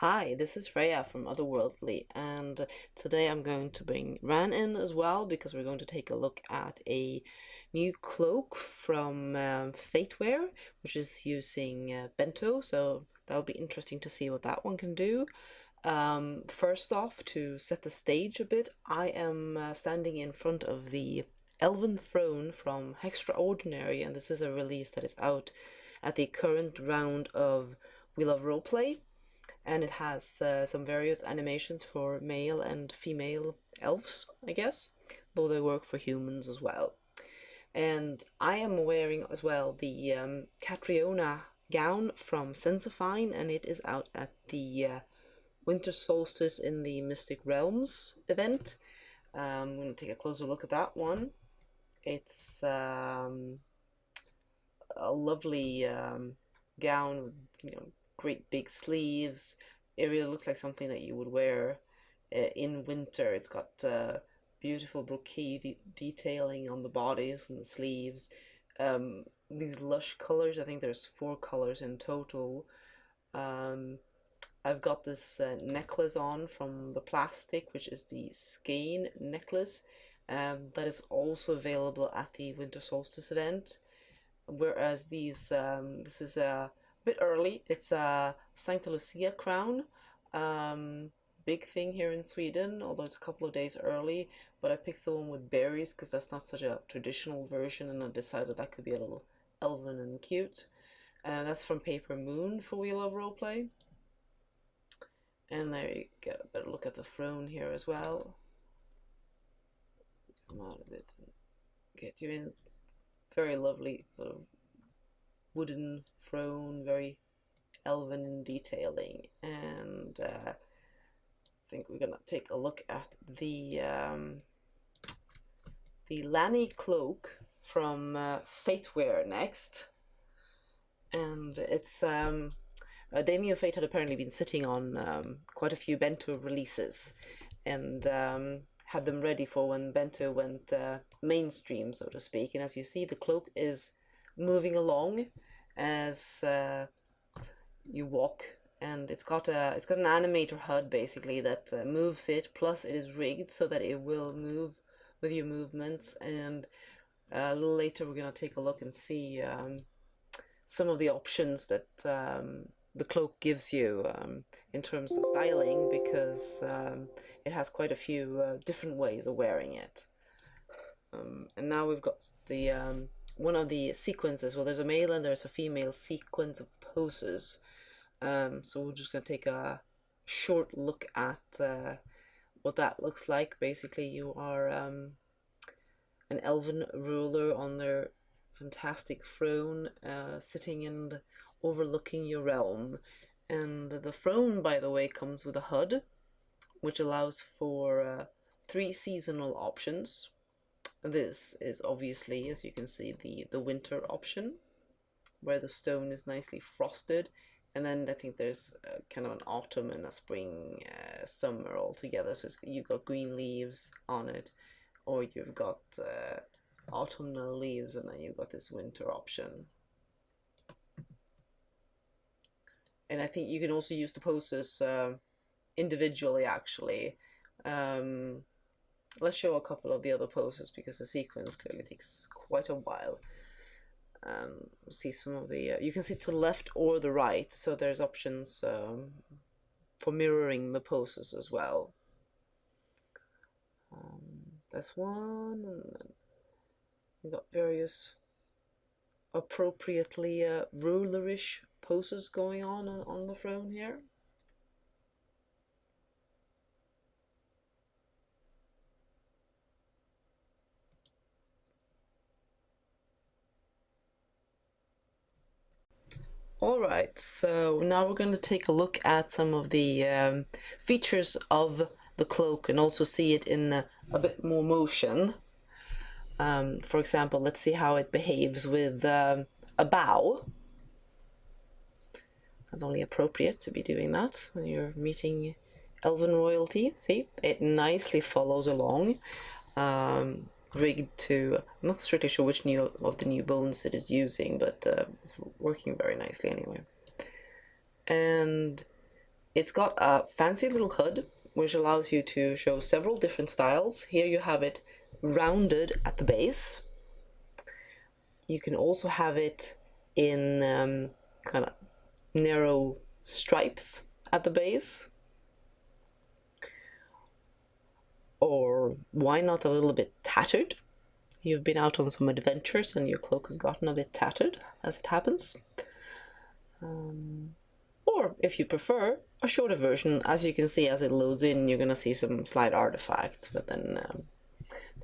Hi, this is Freya from Otherworldly, and today I'm going to bring Ran in as well because we're going to take a look at a new cloak from Fateware, which is using Bento, so that'll be interesting to see what that one can do. First off, to set the stage a bit, I am standing in front of the Elven Throne from HEXtraordinary, and this is a release that is out at the current round of We Love Roleplay, and it has some various animations for male and female elves, I guess, though they work for humans as well. And I am wearing as well the Catriona gown from Sensifine, and it is out at the Winter Solstice in the Mystic Realms event. I'm going to take a closer look at that one. It's a lovely gown with great big sleeves. It really looks like something that you would wear in winter. It's got beautiful brocade detailing on the bodies and the sleeves. These lush colors, I think there's 4 colors in total. I've got this necklace on from the plastic, which is the skein necklace, that is also available at the Winter Solstice event. Whereas these, this is a bit early. It's a Sancta Lucia crown. Big thing here in Sweden, although it's a couple of days early. But I picked the one with berries because that's not such a traditional version, and I decided that could be a little elven and cute. That's from Paper Moon for We Love Roleplay. And there you get a better look at the throne here as well. Zoom out a bit and get you in. Very lovely sort of wooden throne, very elven in detailing. And I think we're gonna take a look at the Lanny cloak from Fateware next. And it's Damien Fate had apparently been sitting on quite a few Bento releases, and had them ready for when Bento went mainstream, so to speak. And as you see, the cloak is moving along as you walk, and it's got an animator HUD basically that moves it. Plus, it is rigged so that it will move with your movements. And a little later, we're gonna take a look and see some of the options that the cloak gives you in terms of styling, because it has quite a few different ways of wearing it. And now we've got the one of the sequences. Well, there's a male and there's a female sequence of poses. So we're just going to take a short look at what that looks like. Basically, you are an elven ruler on their fantastic throne, sitting and overlooking your realm. And the throne, by the way, comes with a HUD, which allows for 3 seasonal options. This is obviously, as you can see, the winter option, where the stone is nicely frosted. And then I think there's kind of an autumn and a spring, summer all together. So you've got green leaves on it, or you've got autumnal leaves, and then you've got this winter option. And I think you can also use the poses individually, actually. Let's show a couple of the other poses because the sequence clearly takes quite a while. See some of the you can see to the left or the right, so there's options for mirroring the poses as well. That's one, and then we got various appropriately rulerish poses going on the throne here. Alright, so now we're going to take a look at some of the features of the cloak and also see it in a bit more motion. For example, let's see how it behaves with a bow. That's only appropriate to be doing that when you're meeting elven royalty. See, it nicely follows along. Rigged to, I'm not strictly sure which of the new bones it is using, but it's working very nicely anyway. And It's got a fancy little hood, which allows you to show several different styles. Here you have it rounded at the base. You can also have it in kind of narrow stripes at the base. Or why not a little bit tattered? You've been out on some adventures and your cloak has gotten a bit tattered, as it happens. Or, if you prefer, a shorter version. As you can see, as it loads in, you're going to see some slight artifacts, but then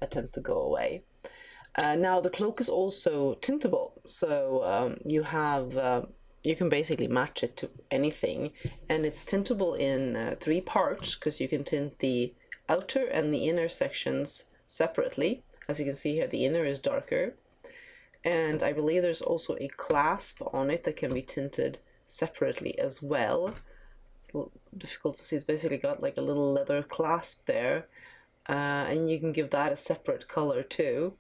that tends to go away. Now, the cloak is also tintable, so you can basically match it to anything, and it's tintable in 3 parts, because you can tint the outer and the inner sections separately. As you can see here, the inner is darker, and I believe there's also a clasp on it that can be tinted separately as well. It's a little difficult to see. It's basically got like a little leather clasp there, and you can give that a separate color too.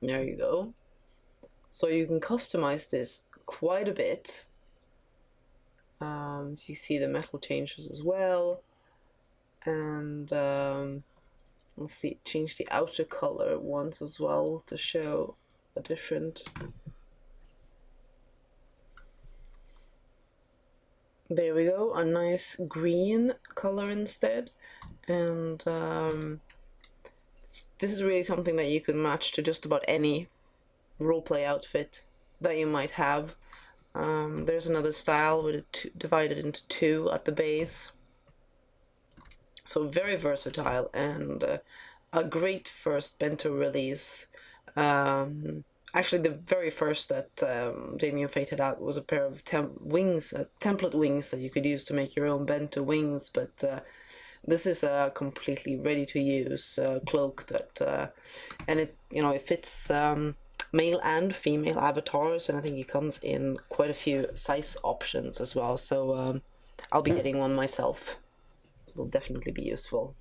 There you go. So you can customize this quite a bit. So you see the metal changes as well, and let's see, change the outer color once as well to show a different. There we go, a nice green color instead, and this is really something that you can match to just about any roleplay outfit that you might have. There's another style with it divided into 2 at the base. So very versatile, and a great first bento release. Actually, the very first that Damien Fate had out was a pair of template wings that you could use to make your own bento wings, but this is a completely ready-to-use cloak that, and it fits male and female avatars, and I think it comes in quite a few size options as well. So I'll be getting one myself. It will definitely be useful.